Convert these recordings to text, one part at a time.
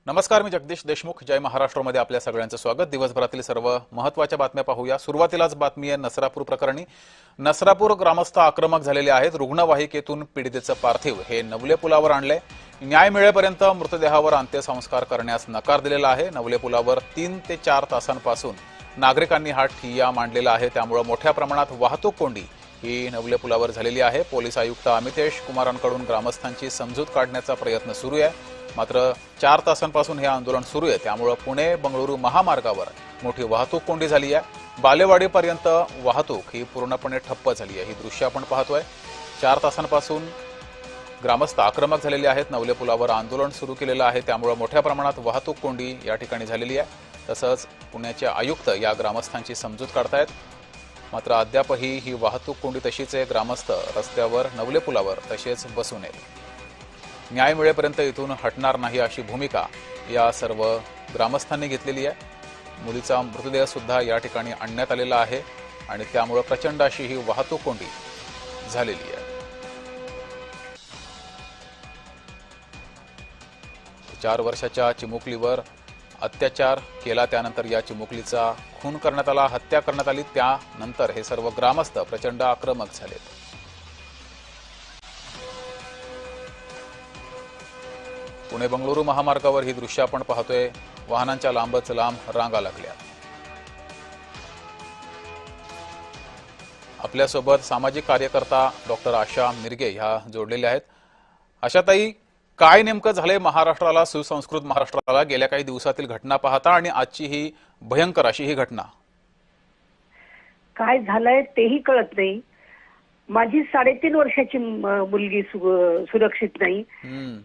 नमस्कार, मी जगदीश देशमुख. जय महाराष्ट्रमध्ये आपल्या सगळ्यांचं स्वागत. दिवसभरातील सर्व महत्त्वाच्या बातम्या पाहूया. सुरुवातीलाच बातमी आहे नसरापूर प्रकरणी. नसरापूर ग्रामस्थ आक्रमक झालेले आहेत. रुग्णवाहिकेतून पीडितेचं पार्थिव हे नवले पुलावर आणलंय. न्याय मिळेपर्यंत मृतदेहावर अंत्यसंस्कार करण्यास नकार दिलेला आहे. नवले पुलावर 3 ते 4 तासांपासून नागरिकांनी हा ठिय्या मांडलेला आहे. त्यामुळे मोठ्या प्रमाणात वाहतूक कोंडी ही नवले पुलावर झालेली आहे. पोलीस आयुक्त अमितेश कुमारांकडून ग्रामस्थांची समजूत काढण्याचा प्रयत्न सुरू आहे. मात्र 4 तासांपासून हे आंदोलन सुरू आहे. त्यामुळे पुणे बंगळुरू महामार्गावर मोठी वाहतूक कोंडी झाली आहे. बालेवाडीपर्यंत वाहतूक ही पूर्णपणे ठप्प झाली आहे. ही दृश्य आपण पाहतोय. 4 तासांपासून ग्रामस्थ आक्रमक झालेले आहेत. नवले पुलावर आंदोलन सुरू केलेलं आहे. त्यामुळे मोठ्या प्रमाणात वाहतूक कोंडी या ठिकाणी झालेली आहे. तसंच पुण्याचे आयुक्त या ग्रामस्थांची समजूत काढतायत. मात्र अद्यापही ही वाहतूक कोंडी तशीच आहे. ग्रामस्थ रस्त्यावर नवले पुलावर तसेच बसून आहेत. न्याय मिळेपर्यंत इथून हटणार नाही अशी भूमिका या सर्व ग्रामस्थांनी घेतलेली आहे. मुलीचा मृतदेह सुद्धा या ठिकाणी आणण्यात आलेला आहे आणि त्यामुळे प्रचंड अशी ही वाहतूक कोंडी झालेली आहे. 4 वर्षाच्या चिमुकलीवर अत्याचार केला, त्यानंतर या चिमुकलीचा खून करण्यात आला, हत्या करण्यात आली. त्यानंतर हे सर्व ग्रामस्थ प्रचंड आक्रमक झाले. पुणे बंगळुरू महामार्गावर ही दृश्य आपण पाहतोय. वाहनांच्या लांबच लांब रांगा लागल्या. आपल्यासोबत सामाजिक कार्यकर्ता डॉक्टर आशा मिरगे ह्या जोडलेल्या आहेत. आशाताई, काय नेमकं झालंय महाराष्ट्राला, सुसंस्कृत महाराष्ट्राला गेल्या काही दिवसातील घटना पाहता आणि आजची ही भयंकर अशी ही घटना? काय झालंय तेही कळत नाही. माझी 3.5 वर्षाची मुलगी सुरक्षित नाही,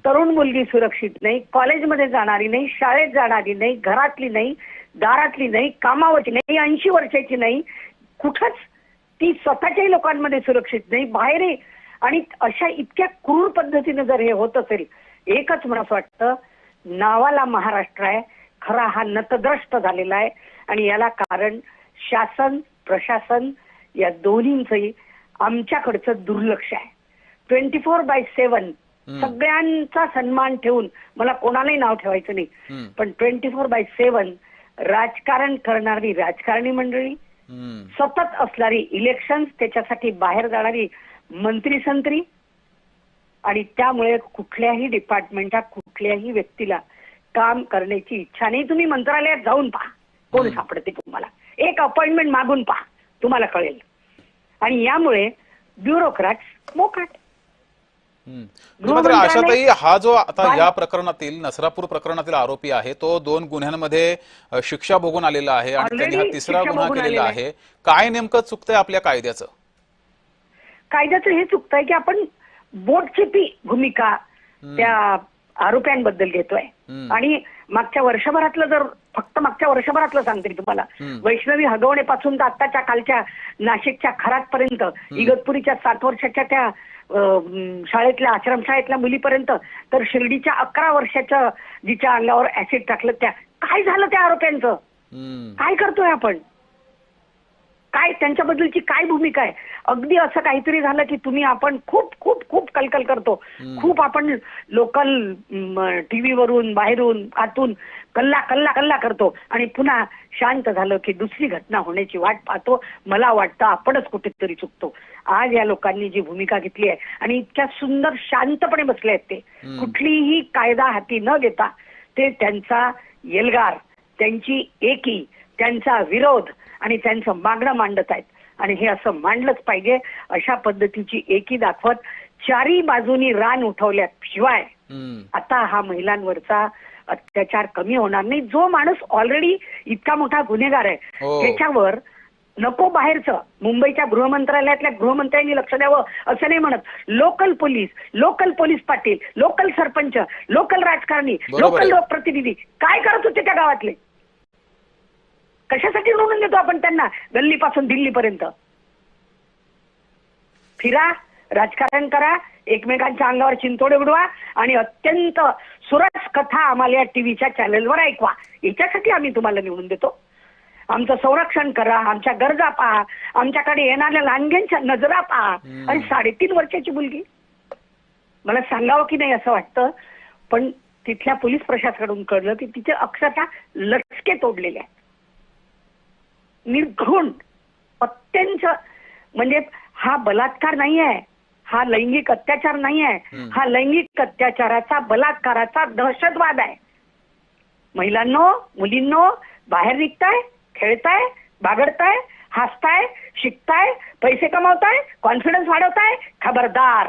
तरुण मुलगी सुरक्षित नाही, कॉलेजमध्ये जाणारी नाही, शाळेत जाणारी नाही, घरातली नाही, दारातली नाही, कामावरची नाही, 80 वर्षाची नाही, कुठंच ती स्वतःच्याही लोकांमध्ये सुरक्षित नाही, बाहेर. आणि अशा इतक्या क्रूर पद्धतीने जर हे होत असेल, एकच मला असं वाटतं, नावाला महाराष्ट्र आहे, खरा हा नतद्रष्ट झालेला आहे. आणि याला कारण शासन प्रशासन या दोन्हींचंही आमच्याकडचं दुर्लक्ष आहे. 24/7 सगळ्यांचा सन्मान ठेवून, मला कोणालाही नाव ठेवायचं नाही, पण 24/7 राजकारण करणारी राजकारणी मंडळी, सतत असणारी इलेक्शन, त्याच्यासाठी बाहेर जाणारी मंत्री संत्री, आणि त्यामुळे कुठल्याही डिपार्टमेंटच्या कुठल्याही व्यक्तीला काम करण्याची इच्छा नाही. तुम्ही मंत्रालयात जाऊन पहा, कोण सापडते तुम्हाला. एक अपॉइंटमेंट मागून पहा, तुम्हाला कळेल. आणि यामुळे ब्युरोक्रॅट्स मोकाट. मात्र आशाताई, हा जो आता या प्रकरणातील नसरापूर प्रकरणातील आरोपी आहे तो 2 गुन्ह्यांमध्ये शिक्षा भोगून आलेला आहे आणि त्यांनी हा 3रा गुन्हा केलेला आहे. काय नेमकं चुकतंय आपल्या कायद्याचं? कायद्याचं हे चुकतंय की आपण बोटचेपी भूमिका त्या आरोप्यांबद्दल घेतोय. आणि मागच्या वर्षभरातलं, जर फक्त मागच्या वर्षभरातलं सांगते तुम्हाला, वैष्णवी हगवणेपासून तर आत्ताच्या कालच्या नाशिकच्या खरातपर्यंत, इगतपुरीच्या 7 वर्षाच्या त्या शाळेतल्या आश्रमशाळेतल्या मुलीपर्यंत, तर शिर्डीच्या 11 वर्षाच्या जिच्या अंगावर ऍसिड टाकलं, त्या काय झालं त्या आरोप्यांचं? काय करतोय आपण? काय त्यांच्याबद्दलची काय भूमिका आहे? अगदी असं काहीतरी झालं की आपण खूप खूप खूप कलकल करतो, खूप आपण लोकल टीव्हीवरून, बाहेरून, आतून कल्ला कल्ला कल्ला करतो, आणि पुन्हा शांत झालं की दुसरी घटना होण्याची वाट पाहतो. मला वाटतं आपणच कुठेतरी चुकतो. आज या लोकांनी जी भूमिका घेतली आहे आणि इतक्या सुंदर शांतपणे बसले आहेत, ते कुठलीही कायदा हाती न घेता ते त्यांचा एल्गार, त्यांची एकी, त्यांचा विरोध आणि त्यांचं मागणं मांडत आहेत. आणि हे असं मांडलंच पाहिजे. अशा पद्धतीची एकी दाखवत चारी बाजूनी रान उठवल्याशिवाय आता हा महिलांवरचा अत्याचार कमी होणार नाही. जो माणूस ऑलरेडी इतका मोठा गुन्हेगार आहे, त्याच्यावर नको बाहेरचं, मुंबईच्या गृहमंत्रालयातल्या गृहमंत्र्यांनी लक्ष द्यावं असं नाही म्हणत. Local police Patil, local sarpanch, local राजकारणी, लोकल लोकप्रतिनिधी काय करत होते त्या गावातले? कशासाठी निवडून देतो आपण त्यांना? गल्लीपासून दिल्लीपर्यंत फिरा, राजकारण करा, एकमेकांच्या अंगावर चिंतोडे उडवा आणि अत्यंत सुरस कथा आम्हाला या टीव्हीच्या चॅनलवर ऐकवा. याच्यासाठी आम्ही तुम्हाला निवडून देतो. आमचं संरक्षण करा, आमच्या गरजा पहा, आमच्याकडे येणाऱ्या लहानग्यांच्या नजरा पहा. आणि 3.5 वर्षाची मुलगी, मला सांगावं की नाही असं वाटतं, पण तिथल्या पोलीस प्रशासनाकडून कळलं की तिचे अक्षरशः लचके तोडलेले आहेत. निर्घृण अत्यंत, म्हणजे हा बलात्कार नाही आहे, हा लैंगिक अत्याचार नाही आहे, हा लैंगिक अत्याचाराचा, बलात्काराचा दहशतवाद आहे. महिलांनो, मुलींनो, बाहेर निघताय, खेळताय, बागडताय, हसताय, शिकताय, पैसे कमावताय, कॉन्फिडन्स वाढवताय, खबरदार.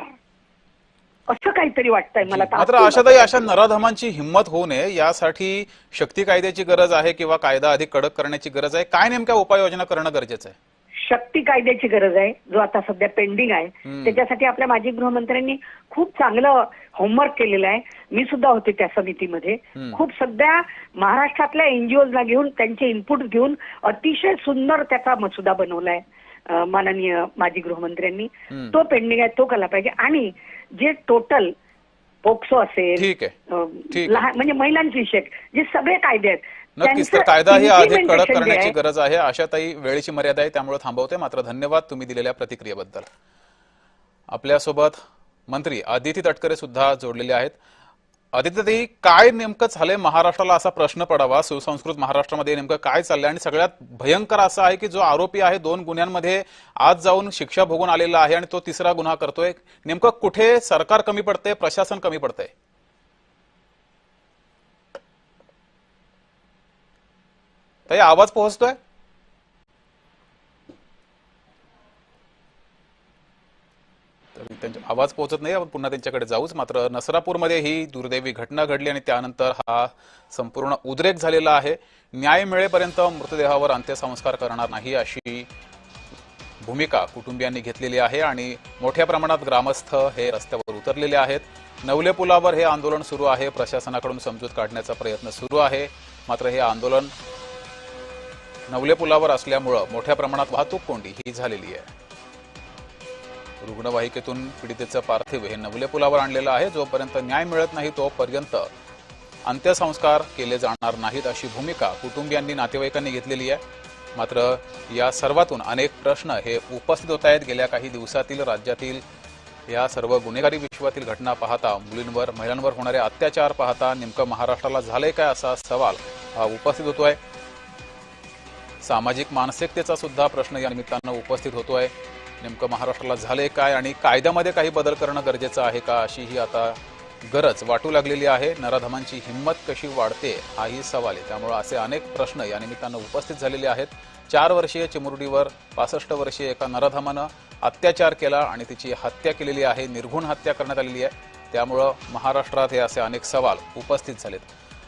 असं काहीतरी वाटतंय मला. मात्र आशाताई, अशा नराधमांची हिंमत होऊ नये यासाठी शक्ती कायद्याची गरज आहे किंवा कायदा अधिक कडक करण्याची गरज आहे? काय नेमक्या उपाययोजना करणं गरजेचं आहे? शक्ती कायद्याची गरज आहे, जो आता सध्या पेंडिंग आहे. त्याच्यासाठी आपल्या माजी गृहमंत्र्यांनी खूप चांगलं होमवर्क केलेलं आहे. मी सुद्धा होते त्या समितीमध्ये. खूप सध्या महाराष्ट्रातल्या एनजीओजला घेऊन, त्यांचे इनपुट घेऊन अतिशय सुंदर त्याचा मसुदा बनवलाय माननीय माजी गृहमंत्र्यांनी. तो पेंडिंग आहे, तो केला पाहिजे. आणि जे टोटल पोक्सो असेल, लहान म्हणजे महिलांविषयक जे सगळे कायदे आहेत, नक्कीच तर कायदा ही अधिक कडक करण्याची गरज आहे. आशाताई, वेळेची मर्यादा आहे त्यामुळे थांबवते. मात्र धन्यवाद तुम्ही दिलेल्या प्रतिक्रियेबद्दल. आपल्यासोबत मंत्री अदिती तटकरे सुद्धा जोडलेले आहेत. अदिती, काय नेमकं झालंय महाराष्ट्राला असा प्रश्न पडावा? सुसंस्कृत महाराष्ट्रामध्ये नेमकं काय चाललंय? आणि सगळ्यात भयंकर असं आहे की जो आरोपी आहे 2 गुन्ह्यांमध्ये आज जाऊन शिक्षा भोगून आलेला आहे आणि तो 3रा गुन्हा करतोय. नेमकं कुठे सरकार कमी पडतंय, प्रशासन कमी पडतंय? ताई, आवाज पोहोचतोय? त्यांचा आवाज पोहोचत नाही. आपण पुन्हा त्यांच्याकडे जाऊच. मात्र नसरापूरमध्ये ही दुर्दैवी घटना घडली आणि त्यानंतर हा संपूर्ण उद्रेक झालेला आहे. न्याय मिळेपर्यंत मृतदेहावर अंत्यसंस्कार करणार नाही अशी भूमिका कुटुंबियांनी घेतलेली आहे आणि मोठ्या प्रमाणात ग्रामस्थ हे रस्त्यावर उतरलेले आहेत. नवले पुलावर हे आंदोलन सुरू आहे. प्रशासनाकडून समजूत काढण्याचा प्रयत्न सुरू आहे. मात्र हे आंदोलन नवले पुलावर असल्यामुळं मोठ्या प्रमाणात वाहतूक कोंडी ही झालेली आहे. रुग्णवाहिकेतून पीडितेचं पार्थिव हे नवले पुलावर आणलेलं आहे. जोपर्यंत न्याय मिळत नाही तोपर्यंत अंत्यसंस्कार केले जाणार नाहीत अशी भूमिका कुटुंबियांनी, नातेवाईकांनी घेतलेली आहे. मात्र या सर्वातून अनेक प्रश्न हे उपस्थित होत आहेत. गेल्या काही दिवसातील राज्यातील या सर्व गुन्हेगारी विश्वातील घटना पाहता, मुलींवर, महिलांवर होणारे अत्याचार पाहता नेमकं महाराष्ट्राला झालंय काय असा सवाल हा उपस्थित होतोय. सामाजिक मानसिकतेचा सुद्धा प्रश्न या निमित्तानं उपस्थित होतोय. नेमकं महाराष्ट्राला झालंय काय आणि कायद्यामध्ये काही बदल करणं गरजेचं आहे का अशी ही आता गरज वाटू लागलेली आहे. नराधमांची हिंमत कशी वाढते हाही सवाल आहे. त्यामुळे असे अनेक प्रश्न या निमित्तानं उपस्थित झालेले आहेत. 4 वर्षीय चिमुरडीवर 65 वर्षीय एका नराधमानं अत्याचार केला आणि तिची हत्या केलेली आहे. निर्घृण हत्या करण्यात आलेली आहे. त्यामुळं महाराष्ट्रात हे असे अनेक सवाल उपस्थित झालेत.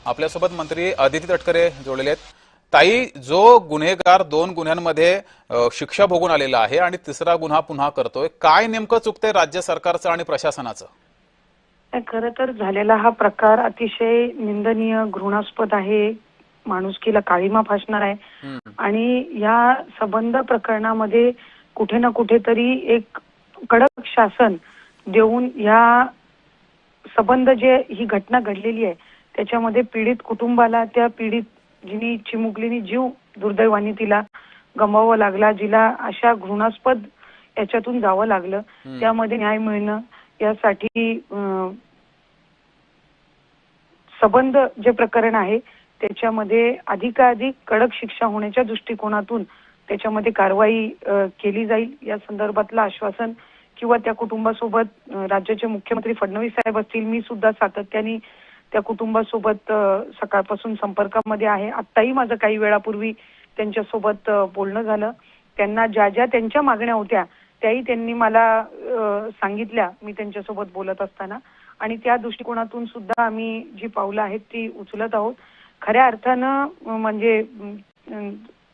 आपल्यासोबत मंत्री अदिती तटकरे जोडलेले आहेत. ताई, जो गुन्हेगार 2 गुन्ह्यांमध्ये शिक्षा भोगून आलेला आहे आणि 3रा गुन्हा पुन्हा करतोय, काय नेमकं चुकतंय राज्य सरकारचं आणि प्रशासनाचं? खरं तर झालेला हा प्रकार अतिशय निंदनीय, घृणास्पद आहे. माणुसकीला काळीमा फासणार आहे. आणि या संबंध प्रकरणामध्ये कुठे ना कुठेतरी एक कडक शासन देऊन या संबंध जे ही घटना घडलेली आहे त्याच्यामध्ये पीडित कुटुंबाला, त्या पीडित जिनी चिमुकलीनी जीव दुर्दैवाने तिला गमवावा लागला, जिला अशा घृणास्पद याच्यातून जावं लागलं, त्यामध्ये न्याय मिळणं यासाठी संबंध जे प्रकरण आहे त्याच्यामध्ये अधिकाधिक कडक शिक्षा होण्याच्या दृष्टिकोनातून त्याच्यामध्ये कारवाई केली जाईल या संदर्भातलं आश्वासन किंवा त्या कुटुंबासोबत राज्याचे मुख्यमंत्री फडणवीस साहेब असतील, मी सुद्धा सातत्याने त्या कुटुंबासोबत सकाळपासून संपर्कामध्ये आहे. आत्ताही माझं काही वेळापूर्वी त्यांच्यासोबत बोलणं झालं. त्यांना ज्या ज्या त्यांच्या मागण्या होत्या त्याही त्यांनी मला सांगितल्या मी त्यांच्यासोबत बोलत असताना, आणि त्या दृष्टिकोनातून सुद्धा आम्ही जी पावलं आहेत ती उचलत आहोत. खऱ्या अर्थानं म्हणजे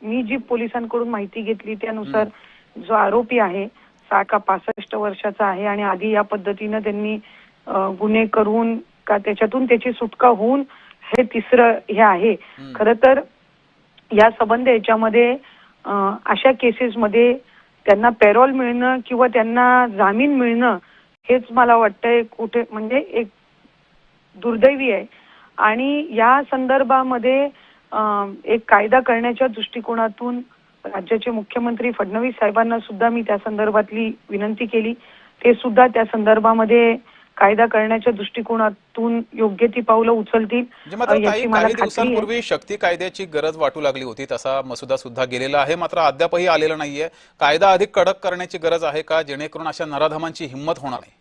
मी जी पोलिसांकडून माहिती घेतली त्यानुसार जो आरोपी आहे 60 का 65 वर्षाचा आहे आणि आधी या पद्धतीनं त्यांनी गुन्हे करून का त्याच्यातून त्याची सुटका होऊन हे 3रं हे आहे. खरं तर या संबंध याच्यामध्ये अशा केसेसमध्ये त्यांना पॅरोल मिळणं किंवा त्यांना जामीन मिळणं हेच मला वाटतंय कुठे म्हणजे एक दुर्दैवी आहे. आणि या संदर्भामध्ये एक कायदा करण्याच्या दृष्टिकोनातून राज्याचे मुख्यमंत्री फडणवीस साहेबांना सुद्धा मी त्या संदर्भातली विनंती केली. ते सुद्धा त्या संदर्भामध्ये कायदा करण्याच्या दृष्टिकोनातून योग्य ती पावलं उचलतील म्हणजे मात्र ताई, याची मला काही खात्री आहे. दिवसांपूर्वी शक्ती कायद्याची गरज वाटू लागली होती, तसा मसुदा सुद्धा गेलेला आहे, मात्र अद्यापही आलेला नाहीये. कायदा अधिक कडक करण्याची गरज आहे का, जेणेकरून अशा नराधमांची हिंमत होणार नाही?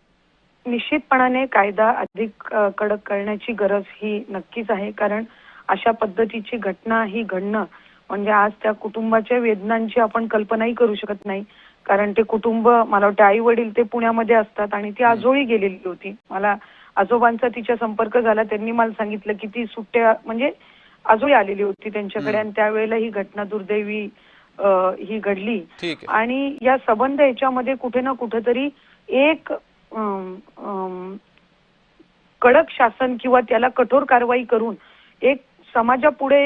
निश्चितपणाने कायदा अधिक कडक करण्याची गरज ही नक्कीच आहे, कारण अशा पद्धतीची घटना ही घडणं म्हणजे आज त्या कुटुंबाच्या वेदनांची आपण कल्पनाही करू शकत नाही. कारण ते कुटुंब, मला वाटतं आई वडील ते पुण्यामध्ये असतात आणि ती आजोळी गेलेली होती. मला आजोबांचा तिच्या संपर्क झाला, त्यांनी मला सांगितलं की ती सुट्ट्या म्हणजे आजोळी आलेली होती त्यांच्याकडे आणि त्यावेळेला ही घटना दुर्दैवी ही घडली. ठीक आहे. आणि या संबंध याच्यामध्ये कुठे ना कुठेतरी एक कडक शासन किंवा त्याला कठोर कारवाई करून एक समाजापुढे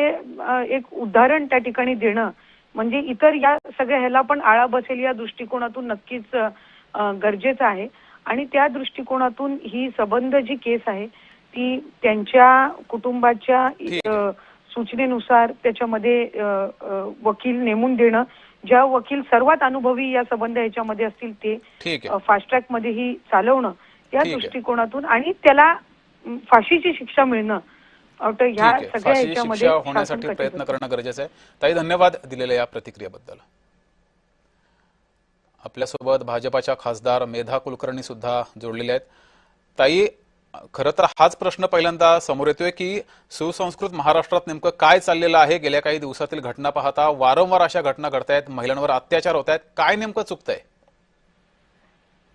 एक उदाहरण त्या ठिकाणी देणं म्हणजे इतर या सगळ्या ह्याला पण आळा बसेल या दृष्टिकोनातून नक्कीच गरजेचं आहे. आणि त्या दृष्टिकोनातून ही संबंध जी केस आहे ती त्यांच्या कुटुंबाच्या सूचनेनुसार त्याच्यामध्ये वकील नेमून देणं, ज्या वकील सर्वात अनुभवी या संबंध याच्यामध्ये असतील ते फास्ट ट्रॅक मध्येही चालवणं या दृष्टिकोनातून आणि त्याला फाशीची शिक्षा मिळणं ह्या सगळ्या याच्यामध्ये होण्यासाठी प्रयत्न करणं गरजेचं आहे. ताई, धन्यवाद दिलेल्या या प्रतिक्रियेबद्दल. आपल्यासोबत भाजपाच्या खासदार मेधा कुलकर्णी सुद्धा जोडलेले आहेत. ताई, खरं तर हाच प्रश्न पहिल्यांदा समोर येतोय की सुसंस्कृत महाराष्ट्रात नेमकं काय चाललेलं आहे. गेल्या काही दिवसातील घटना पाहता वारंवार अशा घटना घडतायत, महिलांवर अत्याचार होत आहेत. काय नेमकं चुकतंय?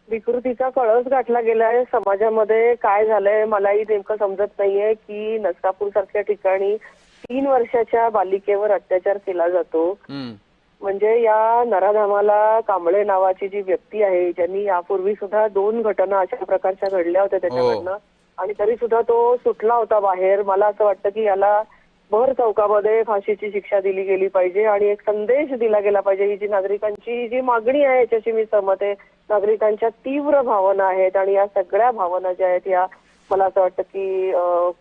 विकृतीचा कळस गाठला गेलाय समाजामध्ये. काय झालंय मलाही नेमकं समजत नाहीये की नसरापूर सारख्या ठिकाणी 3 वर्षाच्या बालिकेवर अत्याचार केला जातो. म्हणजे या नराधामाला कांबळे नावाची जी व्यक्ती आहे, ज्यांनी यापूर्वी सुद्धा 2 घटना अशा प्रकारच्या घडल्या होत्या त्याच्याकडनं, आणि तरी सुद्धा तो सुटला होता बाहेर. मला असं वाटतं की याला भर चौकामध्ये फाशीची शिक्षा दिली गेली पाहिजे आणि एक संदेश दिला गेला पाहिजे. ही जी नागरिकांची जी मागणी आहे याच्याशी मी सहमत आहे. नागरिकांच्या तीव्र भावना आहेत आणि या सगळ्या भावना ज्या आहेत या मला असं वाटतं की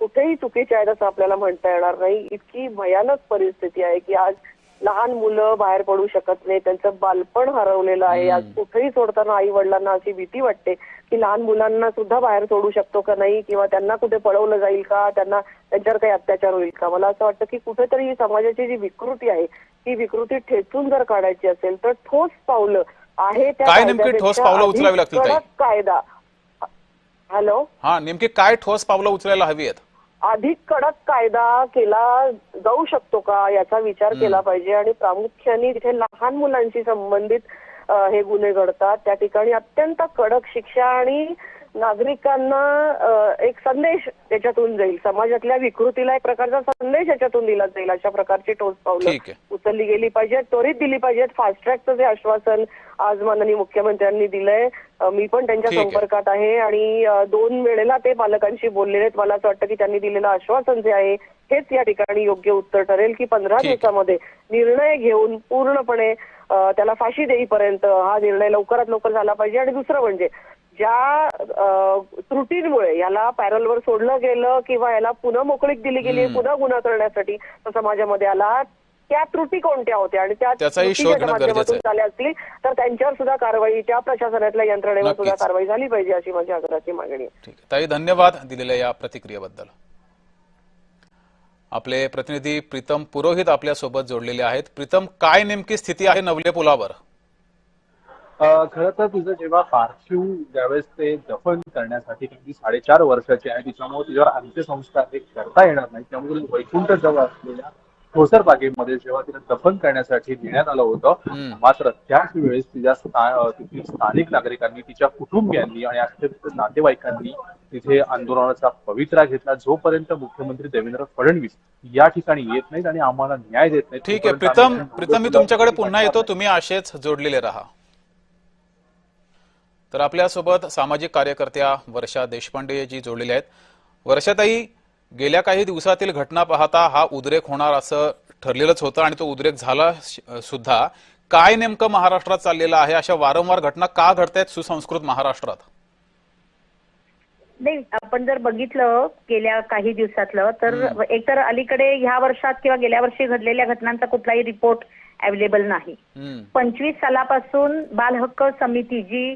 कुठेही चुकीच्या आहेत असं आपल्याला म्हणता येणार नाही. इतकी भयानक परिस्थिती आहे की आज लहान मुलं बाहेर पडू शकत नाही, त्यांचं बालपण हरवलेलं आहे. आज कुठेही सोडताना आई वडिलांना अशी भीती वाटते की लहान मुलांना सुद्धा बाहेर सोडू शकतो का नाही, किंवा त्यांना कुठे पळवलं जाईल का, त्यांच्यावर काही अत्याचार होईल का. मला असं वाटतं की कुठेतरी ही समाजाची जी विकृती आहे ती विकृती ठेचून जर काढायची असेल तर ठोस पावलं आहे काय नेमकी ठोस पावलं उचलावी लागतील ताई? कायदा हॅलो हा नेमकी काय ठोस पावलं उचलायला हवी आहेत? अधिक कडक कायदा केला जाऊ शकतो का याचा विचार केला पाहिजे. आणि प्रामुख्याने जिथे लहान मुलांशी संबंधित हे गुन्हे घडतात त्या ठिकाणी अत्यंत कडक शिक्षा आणि नागरिकांना एक संदेश त्याच्यातून जाईल, समाजातल्या विकृतीला एक प्रकारचा संदेश याच्यातून दिला जाईल. अशा प्रकारची ठोस पावलं उचलली गेली पाहिजेत, त्वरित दिली पाहिजेत. फास्ट ट्रॅकचं जे आश्वासन आज माननीय मुख्यमंत्र्यांनी दिलंय, मी पण त्यांच्या संपर्कात आहे आणि 2 वेळेला ते पालकांशी बोललेले आहेत. मला असं वाटतं की त्यांनी दिलेलं आश्वासन जे आहे हेच या ठिकाणी योग्य उत्तर ठरेल की 15 दिवसामध्ये निर्णय घेऊन पूर्णपणे त्याला फाशी देईपर्यंत हा निर्णय लवकरात लवकर झाला पाहिजे. आणि दुसरं म्हणजे ज्या त्रुटींमुळे याला पॅरोलवर सोडलं गेलं किंवा याला पुन्हा मोकळीक दिली गेली पुन्हा गुन्हा करण्यासाठी समाजामध्ये आला, त्या त्रुटी कोणत्या होत्या आणि त्या त्रुटीच्या माध्यमातून झाल्या असतील तर त्यांच्यावर सुद्धा कारवाई, त्या प्रशासनातल्या यंत्रणेवर सुद्धा कारवाई झाली पाहिजे अशी माझी आग्रहाची मागणी आहे. ताई, धन्यवाद दिलेल्या या प्रतिक्रियेबद्दल. आपले प्रतिनिधी प्रीतम पुरोहित आपल्या सोबत जोडलेले आहेत. प्रीतम, काय नेमकी स्थिती आहे नवले पुलावर? खरं तर तुझं जेव्हा पार्थिव ज्यावेळेस ते दफन करण्यासाठी ती 4.5 वर्षाची आहे, त्याच्यामुळे तिच्यावर अंत्यसंस्कार हे करता येणार नाही. त्यामुळे वैकुंठ जवळ असलेल्या ठोसर बागेमध्ये जेव्हा तिला दफन करण्यासाठी नेण्यात आलं होतं, मात्र त्याच वेळेस तिथील स्थानिक नागरिकांनी, तिच्या कुटुंबियांनी आणि अखेर नातेवाईकांनी तिथे आंदोलनाचा पवित्रा घेतला. जोपर्यंत मुख्यमंत्री देवेंद्र फडणवीस या ठिकाणी येत नाहीत आणि आम्हाला न्याय देत नाहीत. ठीक आहे प्रीतम, मी तुमच्याकडे पुन्हा येतो, तुम्ही असेच जोडलेले राहा. तर आपल्यासोबत सामाजिक कार्यकर्त्या वर्षा देशपांडे जी जोडलेल्या आहेत. वर्षाताई, गेल्या काही दिवसातील घटना पाहता हा उद्रेक होणार असं ठरलेलंच होतं आणि तो उद्रेक झाला सुद्धा. काय नेमकं महाराष्ट्रात चाललेलं आहे? अशा वारंवार घटना का घडतायत सुसंस्कृत महाराष्ट्रात? नाही, आपण जर बघितलं गेल्या काही दिवसातलं तर एकतर अलीकडे ह्या वर्षात किंवा गेल्या वर्षी घडलेल्या घटनांचा कुठलाही रिपोर्ट अवेलेबल नाही. 25 सालापासून बाल हक्क समिती जी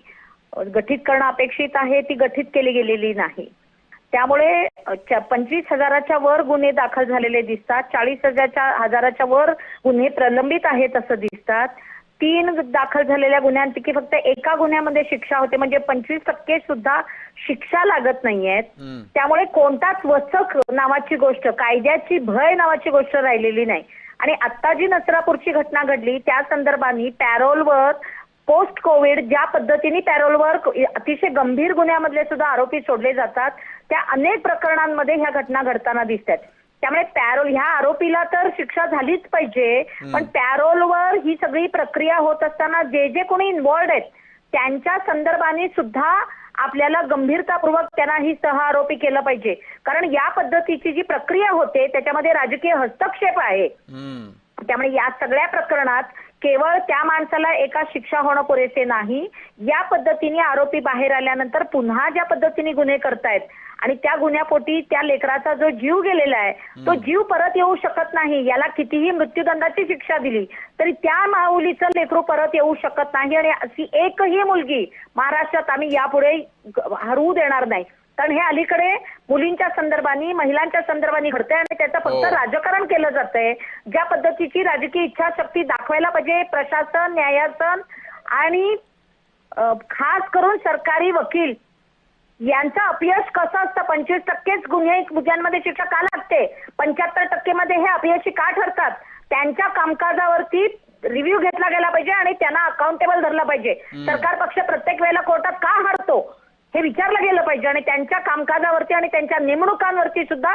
गठीत करणं अपेक्षित आहे ती गठीत केली गेलेली नाही. त्यामुळे 25,000च्या वर गुन्हे दाखल झालेले दिसतात. 40,000च्या वर गुन्हे प्रलंबित आहेत असं दिसतात. 3 दाखल झालेल्या गुन्ह्यांपैकी फक्त एका गुन्ह्यामध्ये शिक्षा होते, म्हणजे 25% सुद्धा शिक्षा लागत नाहीयेत. त्यामुळे कोणताच वचक नावाची गोष्ट, कायद्याची भय नावाची गोष्ट राहिलेली नाही. आणि आता जी नसरापूरची घटना घडली त्या संदर्भाने पॅरोलवर पोस्ट कोविड ज्या पद्धतीने पॅरोलवर अतिशय गंभीर गुन्ह्यामधले सुद्धा आरोपी सोडले जातात, त्या अनेक प्रकरणांमध्ये ह्या घटना घडताना दिसतात. त्यामुळे पॅरोल ह्या आरोपीला तर शिक्षा झालीच पाहिजे, पण पॅरोलवर ही सगळी प्रक्रिया होत असताना जे जे कोणी इन्व्हॉल्ड आहेत त्यांच्या संदर्भाने सुद्धा आपल्याला गंभीरतापूर्वक त्यांना ही सहआरोपी केलं पाहिजे. कारण या पद्धतीची जी प्रक्रिया होते त्याच्यामध्ये राजकीय हस्तक्षेप आहे. त्यामुळे या सगळ्या प्रकरणात केवळ त्या माणसाला एका शिक्षा होणं पुरेसे नाही, या पद्धतीने आरोपी बाहेर आल्यानंतर पुन्हा ज्या पद्धतीने गुन्हे करतायत आणि त्या गुन्ह्यापोटी त्या लेकराचा जो जीव गेलेला आहे तो जीव परत येऊ शकत नाही. याला कितीही मृत्यूदंडाची शिक्षा दिली तरी त्या माऊलीचं लेकरू परत येऊ शकत नाही. आणि अशी एकही मुलगी महाराष्ट्रात आम्ही यापुढे हरवू देणार नाही. कारण हे अलीकडे मुलींच्या संदर्भाने, महिलांच्या संदर्भाने घडतंय आणि त्याचं फक्त राजकारण केलं जातंय. ज्या पद्धतीची राजकीय इच्छाशक्ती दाखवायला पाहिजे प्रशासन, न्यायासन आणि खास करून सरकारी वकील यांचं अपयश कसं असतं. 25%च गुन्ह्यांमध्ये शिक्षा का लागते, 75% मध्ये हे अपयशी का ठरतात, त्यांच्या कामकाजावरती रिव्ह्यू घेतला गेला पाहिजे आणि त्यांना अकाउंटेबल धरला पाहिजे. सरकार पक्ष प्रत्येक वेळेला कोर्टात का हरतो हे विचारलं गेलं पाहिजे आणि त्यांच्या कामकाजावरती आणि त्यांच्या नेमणुकांवरती सुद्धा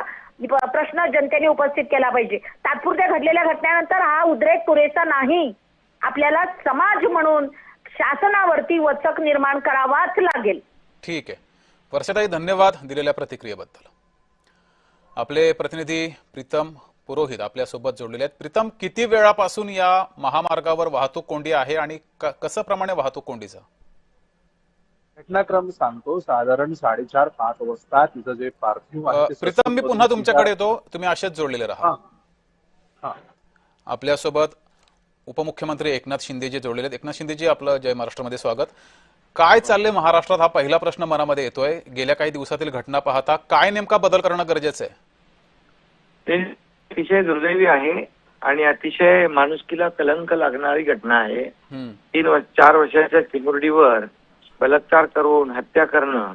प्रश्न जनतेने उपस्थित केला पाहिजे. तात्पुरत्या घडलेल्या घटनेनंतर हा उद्रेक पुरेसा नाही. आपल्याला समाज म्हणून शासनावरती वचक निर्माण करावाच लागेल. ठीक आहे वर्षाताई, धन्यवाद दिलेल्या प्रतिक्रियेबद्दल. आपले प्रतिनिधी प्रीतम पुरोहित आपल्यासोबत जोडलेले आहेत. प्रीतम, किती वेळापासून या महामार्गावर वाहतूक कोंडी आहे आणि कसं प्रमाणे वाहतूक कोंडीचं? घटनाक्रम सांगतो, साधारण 4:30-5 वाजता तिचं जे पार्थिव आहे. प्रीतम, मी पुन्हा तुमच्याकडे येतो, तुम्ही असेच जोडलेले राहा. आपल्यासोबत उपमुख्यमंत्री एकनाथ शिंदेजी जोडलेले आहेत. एकनाथ शिंदेजी, आपलं जय महाराष्ट्रमध्ये स्वागत. काय चाललंय महाराष्ट्रात हा पहिला प्रश्न मनामध्ये येतोय. गेल्या काही दिवसातील घटना पाहता काय नेमका बदल करणं गरजेचं आहे? ते अतिशय दुर्दैवी आहे आणि अतिशय माणुसकीला कलंक लागणारी घटना आहे. 3-4 वर्षाच्या चिमुरडीवर बलात्कार करून हत्या करणं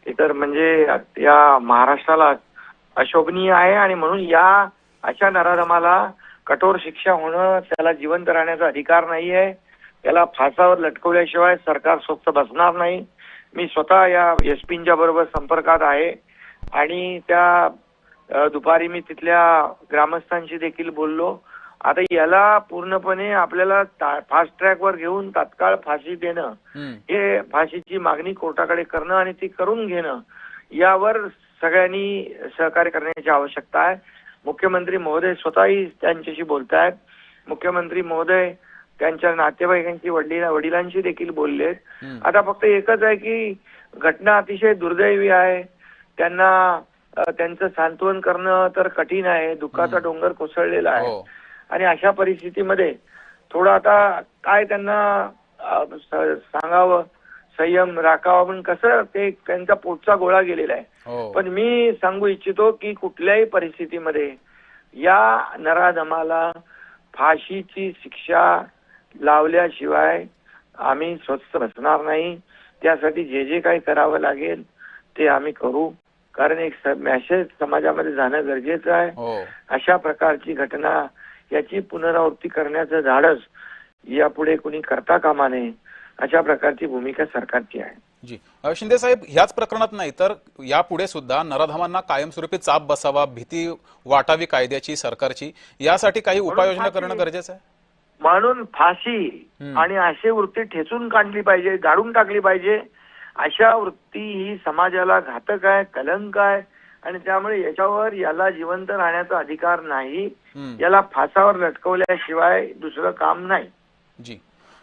हे तर म्हणजे या महाराष्ट्राला अशोभनीय आहे. आणि म्हणून या अशा नराधमाला कठोर शिक्षा होणं, त्याला जिवंत राहण्याचा अधिकार नाहीये. त्याला फासावर लटकवल्याशिवाय सरकार स्वस्त बसणार नाही. मी स्वतः या एसपींच्या बरोबर संपर्कात आहे आणि त्या दुपारी मी तिथल्या ग्रामस्थांशी देखील बोललो. आता याला पूर्णपणे आपल्याला फास्ट ट्रॅकवर घेऊन तात्काळ फाशी देणं, हे फाशीची मागणी कोर्टाकडे करणं आणि ती करून घेणं, यावर सगळ्यांनी सहकार्य करण्याची आवश्यकता आहे. मुख्यमंत्री महोदय स्वतःही त्यांच्याशी बोलतायत. मुख्यमंत्री महोदय त्यांच्या नातेवाईकांची वडिलांशी देखील बोललेत. आता फक्त एकच आहे की घटना अतिशय दुर्दैवी आहे. त्यांना त्यांचं सांत्वन करणं तर कठीण आहे. दुःखाचा डोंगर कोसळलेला आहे आणि अशा परिस्थितीमध्ये थोडं आता काय त्यांना सांगावं, संयम राखावा, पण कसं ते त्यांचा पोटचा गोळा गेलेला आहे. पण मी सांगू इच्छितो की कुठल्याही परिस्थितीमध्ये या नराधमाला फाशीची शिक्षा लावल्याशिवाय आम्ही स्वस्थ बसणार नाही. त्यासाठी जे जे काही करावं लागेल ते आम्ही करू. कारण एक मेसेज समाजामध्ये जाणं गरजेचं आहे. अशा प्रकारची घटना याची पुनरावृत्ती करण्याचं धाडस यापुढे कुणी करता कामा नये, अशा प्रकारची भूमिका सरकारची आहे. जी शिंदे साहेब, ह्याच प्रकरणात नाही तर यापुढे सुद्धा नराधमांना कायमस्वरूपी चाप बसावा, भीती वाटावी कायद्याची, सरकारची, यासाठी काही उपाययोजना करणं गरजेचं आहे. म्हणून फाशी आणि अशी वृत्ती ठेचून काढली पाहिजे, गाडून टाकली पाहिजे. अशा वृत्ती ही समाजाला घातक आहे, कलंक आहे आणि त्यामुळे याला जिवंत राहण्याचा अधिकार नाही. याला फासावर लटकवल्याशिवाय दुसरं काम नाही. जी,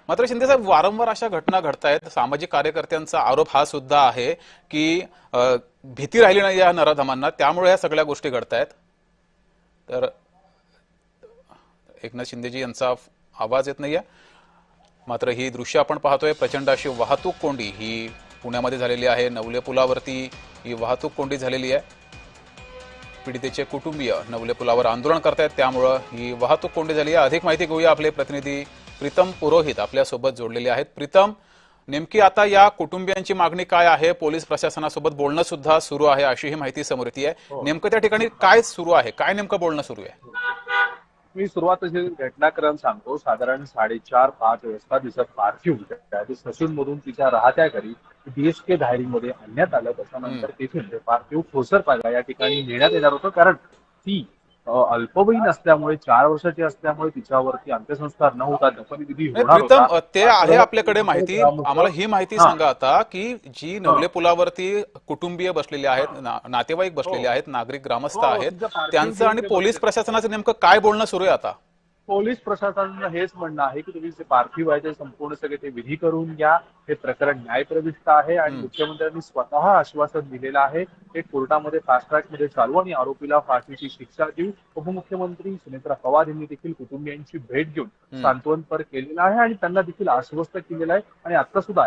मात्र शिंदे साहेब, वारंवार अशा घटना घडतायत. सामाजिक कार्यकर्त्यांचा आरोप हा सुद्धा आहे की भीती राहिली नाही या नराधमांना, त्यामुळे या सगळ्या गोष्टी घडतायत. तर एकनाथ शिंदेजी यांचा आवाज येत नाहीये. मात्र ही दृश्य आपण पाहतोय, प्रचंड अशी वाहतूक कोंडी ही पुण्यामध्ये झालेली आहे। नवले पुलावरती ही वाहतूक कोंडी झालेली आहे। पीडितेचे कुटुंबीय नवले पुलावर आंदोलन करतायत, त्यामुळे ही वाहतूक कोंडी झाली आहे। अधिक माहिती घेऊया, आपले प्रतिनिधी प्रीतम पुरोहित आपल्या सोबत जोडलेले आहेत। प्रीतम, नेमकी आता या कुटुंबियांची मागणी काय आहे? पोलीस प्रशासनासोबत बोलणं सुद्धा सुरू आहे अशी ही माहिती समोर येते। नेमकं त्या ठिकाणी काय सुरू आहे, काय नेमकं बोलणं सुरू आहे? मी सुरुवातीचे घटनाक्रम सांगतो। साधारण 4:30-5 वाजता तिचं पार्थिव ससूनमधून तिच्या राहत्या घरी DSK धायरीमध्ये आणण्यात आलं। त्याच्यानंतर तिथून ते पार्थिव ठोसरपागा या ठिकाणी नेण्यात येणार होतं, कारण ती अल्पवयीन असल्यामुळे 4 वर्षाची असल्यामुळे तिच्यावरती अंत्यसंस्कार न होता दफनविधी होणार प्रीतम, होता। ते आहे आपल्याकडे माहिती, आम्हाला ही माहिती सांगा आता की जी नवले पुलावरती कुटुंबीय बसलेले आहेत, नातेवाईक बसलेले आहेत, नागरिक ग्रामस्थ आहेत, त्यांचं आणि पोलीस प्रशासनाचं नेमकं काय बोलणं सुरू आहे आता? पोलीस प्रशासनानं हेच म्हणणं आहे की तुम्ही जे पार्थिव आहे ते संपूर्ण सगळे ते विधी करून घ्या। हे प्रकरण न्यायप्रविष्ट आहे आणि मुख्यमंत्र्यांनी स्वतः आश्वासन दिलेलं आहे ते कोर्टामध्ये फास्ट ट्रॅक मध्ये चालू आणि आरोपीला फाशीची शिक्षा देऊ। उपमुख्यमंत्री सुनेत्रा पवार यांनी देखील कुटुंबियांची भेट घेऊन सांत्वनपर केलेलं आहे आणि त्यांना देखील आश्वस्त केलेलं आहे। आणि आता सुद्धा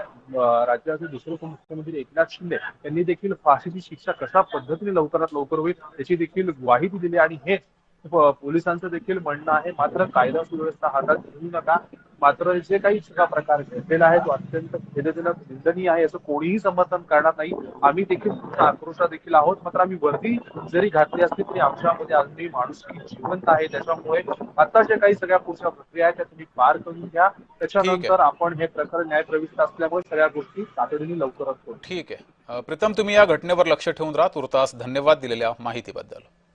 राज्याचे दुसरे उपमुख्यमंत्री एकनाथ शिंदे यांनी देखील फाशीची शिक्षा कशा पद्धतीने लवकरात लवकर होईल त्याची देखील ग्वाही दिलेली आहे आणि हेच पोलिसांचं देखील म्हणणं आहे। मात्र कायदा सुव्यवस्था हातात घेऊ नका। मात्र जे काही प्रकार घडलेला आहे तो अत्यंत खेदजनक, निंदनीय आहे, असं कोणीही समर्थन करणार नाही। आम्ही देखील आक्रोशात देखील आहोत, मात्र आम्ही वर्दी जरी घातली असली तरी आमच्यामध्ये अजूनही माणुसकी जिवंत आहे। त्याच्यामुळे आता जे काही सगळ्या पुढच्या प्रक्रिया आहेत त्या तुम्ही पार करून घ्या, त्याच्यानंतर आपण हे प्रकरण न्यायप्रविष्ट असल्यामुळे सगळ्या गोष्टी तातडीने लवकरच करू। ठीक आहे प्रीतम, तुम्ही या घटनेवर लक्ष ठेवून राहा। तुर्तास धन्यवाद दिलेल्या माहितीबद्दल।